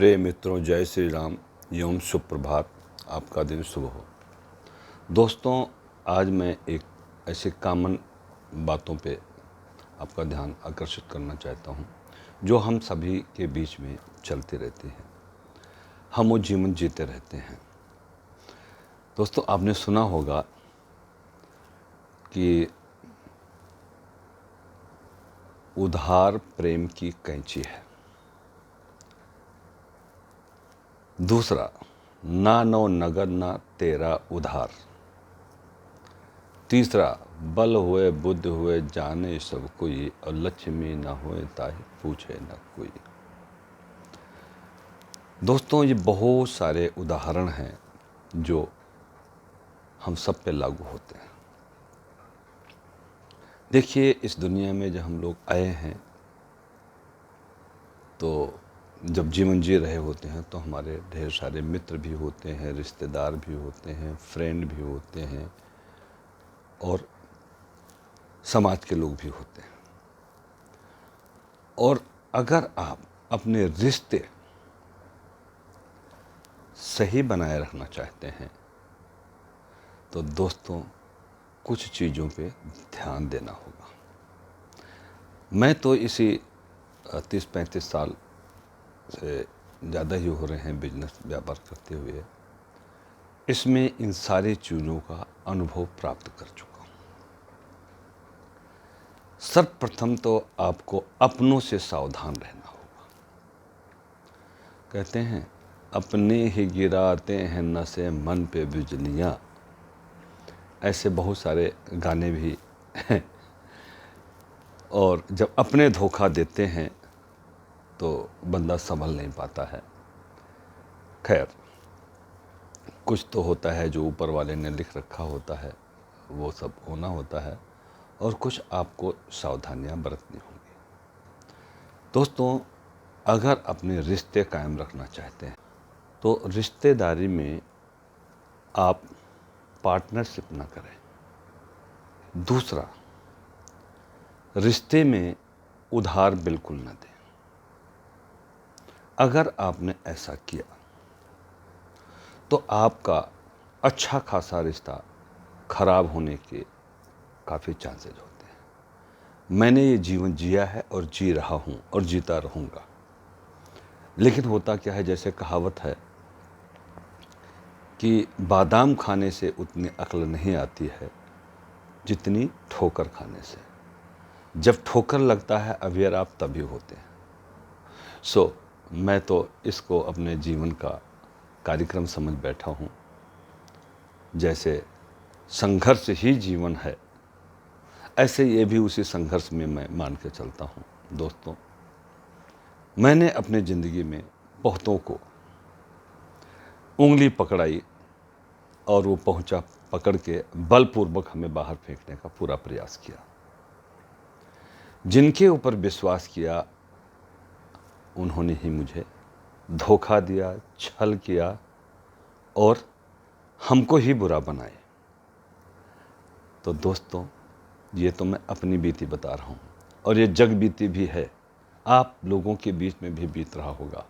प्रिय मित्रों, जय श्री राम एवं सुप्रभात। आपका दिन शुभ हो। दोस्तों, आज मैं एक ऐसे कॉमन बातों पे आपका ध्यान आकर्षित करना चाहता हूँ जो हम सभी के बीच में चलती रहती हैं। हम वो जीवन जीते रहते हैं। दोस्तों, आपने सुना होगा कि उधार प्रेम की कैंची है। दूसरा, ना नो नगद ना तेरा उधार। तीसरा, बल हुए बुद्ध हुए जाने सब कोई, और लक्ष्मी न होए ताहि पूछे न कोई। दोस्तों, ये बहुत सारे उदाहरण हैं जो हम सब पे लागू होते हैं। देखिए, इस दुनिया में जब हम लोग आए हैं तो जब जीवन जी रहे होते हैं तो हमारे ढेर सारे मित्र भी होते हैं, रिश्तेदार भी होते हैं, फ्रेंड भी होते हैं और समाज के लोग भी होते हैं। और अगर आप अपने रिश्ते सही बनाए रखना चाहते हैं तो दोस्तों कुछ चीज़ों पे ध्यान देना होगा। मैं तो इसी 30-35 साल से ज़्यादा ही हो रहे हैं बिजनेस व्यापार करते हुए, इसमें इन सारी चीज़ों का अनुभव प्राप्त कर चुका हूँ। सर्वप्रथम तो आपको अपनों से सावधान रहना होगा। कहते हैं, अपने ही गिराते हैं नशे मन पे बिजलियाँ। ऐसे बहुत सारे गाने भी हैं। और जब अपने धोखा देते हैं तो बंदा संभल नहीं पाता है। खैर, कुछ तो होता है जो ऊपर वाले ने लिख रखा होता है, वो सब होना होता है, और कुछ आपको सावधानियां बरतनी होंगी। दोस्तों, अगर अपने रिश्ते कायम रखना चाहते हैं तो रिश्तेदारी में आप पार्टनरशिप ना करें। दूसरा, रिश्ते में उधार बिल्कुल न दें। अगर आपने ऐसा किया तो आपका अच्छा खासा रिश्ता खराब होने के काफ़ी चांसेस होते हैं। मैंने ये जीवन जिया है और जी रहा हूँ और जीता रहूँगा। लेकिन होता क्या है, जैसे कहावत है कि बादाम खाने से उतनी अक्ल नहीं आती है जितनी ठोकर खाने से। जब ठोकर लगता है अवेयर आप तभी होते हैं। मैं तो इसको अपने जीवन का कार्यक्रम समझ बैठा हूँ। जैसे संघर्ष ही जीवन है, ऐसे ये भी उसी संघर्ष में मैं मान के चलता हूँ। दोस्तों, मैंने अपने ज़िंदगी में बहुतों को उंगली पकड़ाई और वो पकड़ के बलपूर्वक हमें बाहर फेंकने का पूरा प्रयास किया। जिनके ऊपर विश्वास किया उन्होंने ही मुझे धोखा दिया, छल किया और हमको ही बुरा बनाए। तो दोस्तों, ये तो मैं अपनी बीती बता रहा हूँ और ये जग बीती भी है, आप लोगों के बीच में भी बीत रहा होगा।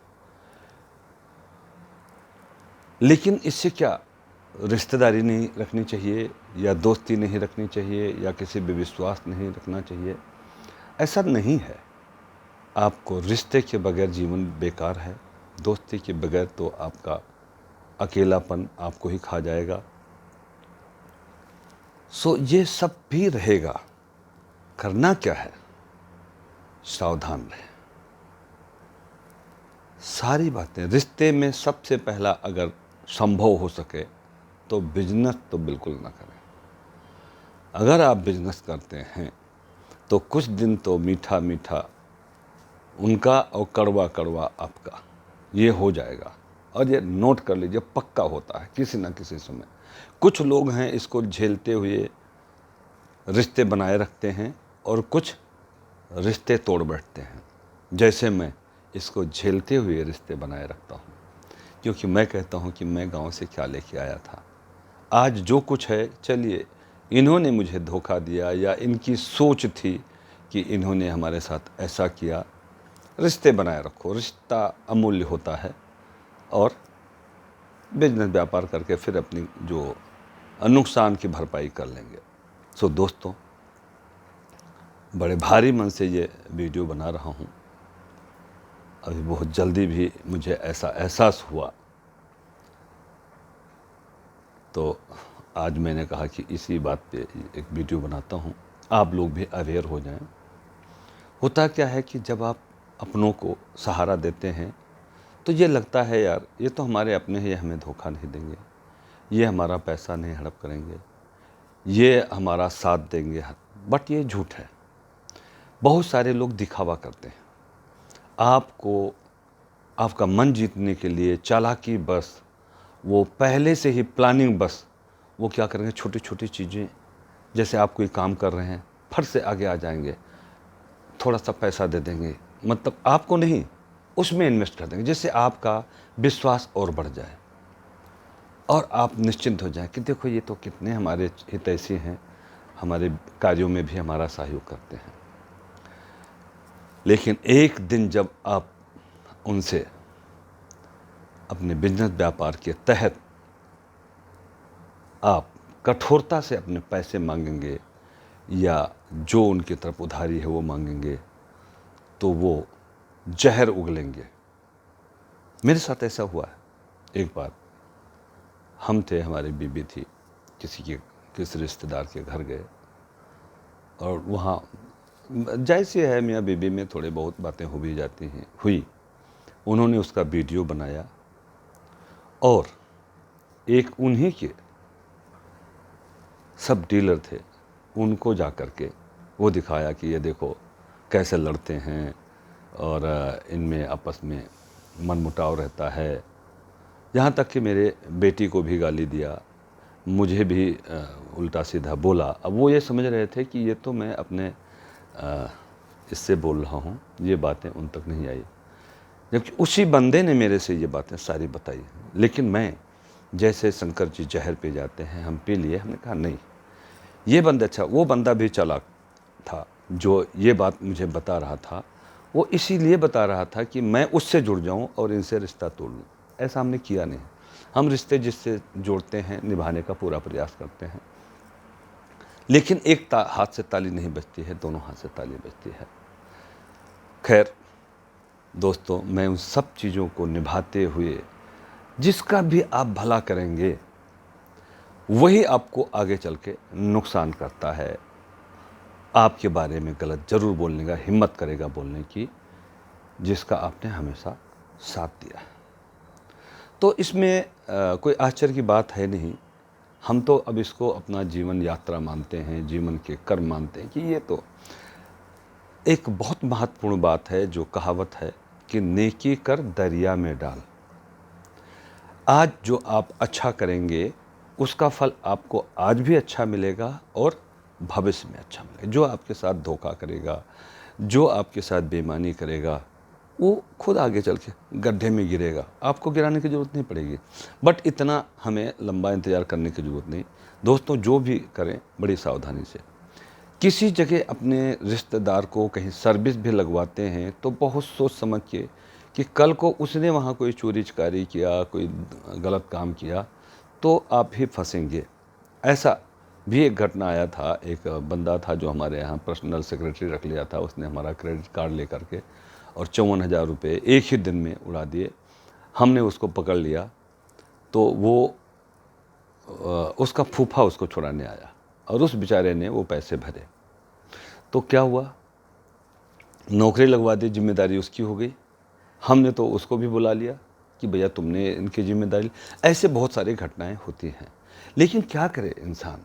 लेकिन इससे क्या रिश्तेदारी नहीं रखनी चाहिए या दोस्ती नहीं रखनी चाहिए या किसी पे विश्वास नहीं रखना चाहिए? ऐसा नहीं है। आपको रिश्ते के बगैर जीवन बेकार है। दोस्ती के बगैर तो आपका अकेलापन आपको ही खा जाएगा। ये सब भी रहेगा। करना क्या है? सावधान रहें। सारी बातें रिश्ते में सबसे पहला अगर संभव हो सके तो बिजनेस तो बिल्कुल ना करें। अगर आप बिजनेस करते हैं तो कुछ दिन तो मीठा मीठा उनका और कड़वा कड़वा आपका, ये हो जाएगा। और ये नोट कर लीजिए, पक्का होता है किसी ना किसी समय। कुछ लोग हैं इसको झेलते हुए रिश्ते बनाए रखते हैं और कुछ रिश्ते तोड़ बैठते हैं। जैसे मैं इसको झेलते हुए रिश्ते बनाए रखता हूँ, क्योंकि मैं कहता हूँ कि मैं गांव से क्या लेके आया था। आज जो कुछ है, चलिए, इन्होंने मुझे धोखा दिया या इनकी सोच थी कि इन्होंने हमारे साथ ऐसा किया, रिश्ते बनाए रखो, रिश्ता अमूल्य होता है। और बिजनेस व्यापार करके फिर अपनी जो नुकसान की भरपाई कर लेंगे। सो दोस्तों, बड़े भारी मन से ये वीडियो बना रहा हूँ। अभी बहुत जल्दी भी मुझे ऐसा एहसास हुआ, तो आज मैंने कहा कि इसी बात पे एक वीडियो बनाता हूँ, आप लोग भी अवेयर हो जाएं। होता क्या है कि जब आप अपनों को सहारा देते हैं तो ये लगता है यार ये तो हमारे अपने हैं, ये हमें धोखा नहीं देंगे, ये हमारा पैसा नहीं हड़प करेंगे, ये हमारा साथ देंगे। बट ये झूठ है। बहुत सारे लोग दिखावा करते हैं। आपको आपका मन जीतने के लिए चालाकी बस, वो पहले से ही प्लानिंग बस, वो क्या करेंगे, छोटी छोटी चीज़ें, जैसे आप कोई काम कर रहे हैं फट से आगे आ जाएंगे, थोड़ा सा पैसा दे देंगे, मतलब आपको नहीं, उसमें इन्वेस्ट कर देंगे, जिससे आपका विश्वास और बढ़ जाए और आप निश्चिंत हो जाएं कि देखो ये तो कितने हमारे हितैषी हैं, हमारे कार्यों में भी हमारा सहयोग करते हैं। लेकिन एक दिन जब आप उनसे अपने बिजनेस व्यापार के तहत आप कठोरता से अपने पैसे मांगेंगे या जो उनकी तरफ उधारी है वो मांगेंगे, तो वो जहर उगलेंगे। मेरे साथ ऐसा हुआ है। एक बार हम थे, हमारी बीबी थी, किसी रिश्तेदार के घर गए और वहाँ जाहिर सी है मियाँ बीबी में थोड़े बहुत बातें हो भी जाती हैं, हुई। उन्होंने उसका वीडियो बनाया और एक उन्हीं के सब डीलर थे, उनको जा कर के वो दिखाया कि ये देखो कैसे लड़ते हैं और इनमें आपस में मनमुटाव रहता है। यहाँ तक कि मेरे बेटी को भी गाली दिया, मुझे भी उल्टा सीधा बोला। अब वो ये समझ रहे थे कि ये तो मैं अपने इससे बोल रहा हूँ, ये बातें उन तक नहीं आई, जबकि उसी बंदे ने मेरे से ये बातें सारी बताई। लेकिन मैं, जैसे शंकर जी जहर पी जाते हैं, हम पी लिए। हमने कहा नहीं, ये बंदा अच्छा, वो बंदा भी चालाक था जो ये बात मुझे बता रहा था। वो इसीलिए बता रहा था कि मैं उससे जुड़ जाऊं और इनसे रिश्ता तोड़ लूं। ऐसा हमने किया नहीं। हम रिश्ते जिससे जोड़ते हैं निभाने का पूरा प्रयास करते हैं। लेकिन एक हाथ से ताली नहीं बजती है, दोनों हाथ से ताली बजती है। खैर दोस्तों, मैं उन सब चीज़ों को निभाते हुए, जिसका भी आप भला करेंगे वही आपको आगे चल के नुकसान करता है। आपके बारे में गलत ज़रूर बोलने का हिम्मत करेगा बोलने की, जिसका आपने हमेशा साथ दिया है। तो इसमें कोई आश्चर्य की बात है नहीं। हम तो अब इसको अपना जीवन यात्रा मानते हैं, जीवन के कर्म मानते हैं कि ये तो एक बहुत महत्वपूर्ण बात है, जो कहावत है कि नेकी कर दरिया में डाल। आज जो आप अच्छा करेंगे उसका फल आपको आज भी अच्छा मिलेगा और भविष्य में अच्छा मिलेगा। जो आपके साथ धोखा करेगा, जो आपके साथ बेईमानी करेगा, वो खुद आगे चल के गड्ढे में गिरेगा, आपको गिराने की ज़रूरत नहीं पड़ेगी। बट इतना हमें लंबा इंतज़ार करने की ज़रूरत नहीं। दोस्तों, जो भी करें बड़ी सावधानी से। किसी जगह अपने रिश्तेदार को कहीं सर्विस भी लगवाते हैं तो बहुत सोच समझ के कि कल को उसने वहाँ कोई चोरी चकारी किया, कोई गलत काम किया, तो आप ही फंसेंगे। ऐसा भी एक घटना आया था। एक बंदा था जो हमारे यहाँ पर्सनल सेक्रेटरी रख लिया था, उसने हमारा क्रेडिट कार्ड ले करके और 54,000 रुपये एक ही दिन में उड़ा दिए। हमने उसको पकड़ लिया तो वो उसका फूफा उसको छुड़ाने आया और उस बेचारे ने वो पैसे भरे। तो क्या हुआ, नौकरी लगवा दी, जिम्मेदारी उसकी हो गई। हमने तो उसको भी बुला लिया कि भैया तुमने इनकी जिम्मेदारी। ऐसे बहुत सारी घटनाएं होती हैं। लेकिन क्या करे इंसान,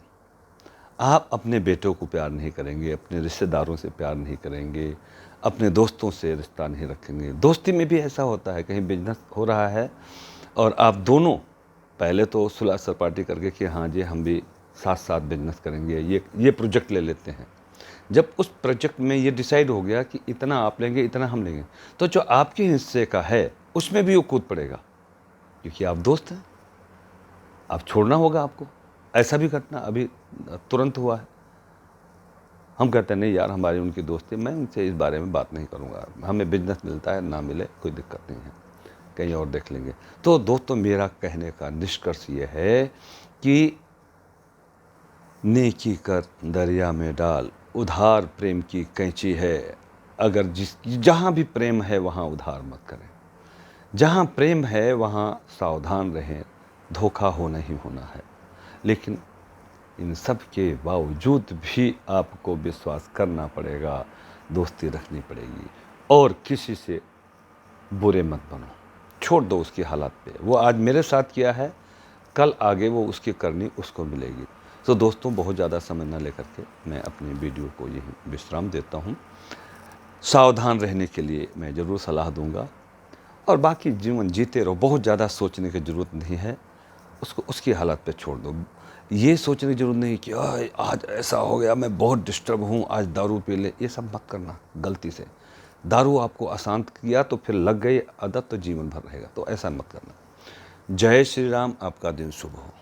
आप अपने बेटों को प्यार नहीं करेंगे, अपने रिश्तेदारों से प्यार नहीं करेंगे, अपने दोस्तों से रिश्ता नहीं रखेंगे। दोस्ती में भी ऐसा होता है, कहीं बिजनेस हो रहा है और आप दोनों पहले तो सुलह सपाटी करके कि हाँ जी हम भी साथ साथ बिजनेस करेंगे, ये प्रोजेक्ट ले लेते हैं। जब उस प्रोजेक्ट में ये डिसाइड हो गया कि इतना आप लेंगे, इतना हम लेंगे, तो जो आपके हिस्से का है उसमें भी वो कूद पड़ेगा, क्योंकि आप दोस्त हैं, आप छोड़ना होगा आपको। ऐसा भी घटना अभी तुरंत हुआ है। हम कहते हैं नहीं यार हमारी उनकी दोस्ती, मैं उनसे इस बारे में बात नहीं करूँगा, हमें बिजनेस मिलता है ना मिले कोई दिक्कत नहीं है, कहीं और देख लेंगे। तो दोस्तों मेरा कहने का निष्कर्ष ये है कि नेकी कर दरिया में डाल, उधार प्रेम की कैंची है, अगर जहाँ भी प्रेम है वहाँ उधार मत करें, जहाँ प्रेम है वहाँ सावधान रहें, धोखा होना ही होना है। लेकिन इन सब के बावजूद भी आपको विश्वास करना पड़ेगा, दोस्ती रखनी पड़ेगी, और किसी से बुरे मत बनो, छोड़ दो उसकी हालात पे। वो आज मेरे साथ किया है, कल आगे वो उसकी करनी उसको मिलेगी। तो दोस्तों बहुत ज़्यादा समय न लेकर के मैं अपनी वीडियो को यही विश्राम देता हूँ। सावधान रहने के लिए मैं ज़रूर सलाह दूँगा, और बाकी जीवन जीते रहो, बहुत ज़्यादा सोचने की ज़रूरत नहीं है, उसको उसकी हालत पे छोड़ दो। ये सोचने की ज़रूरत नहीं कि आज ऐसा हो गया, मैं बहुत डिस्टर्ब हूँ, आज दारू पी ले, ये सब मत करना गलती से। दारू आपको अशांत किया तो फिर लग गई आदत तो जीवन भर रहेगा, तो ऐसा मत करना। जय श्री राम, आपका दिन शुभ हो।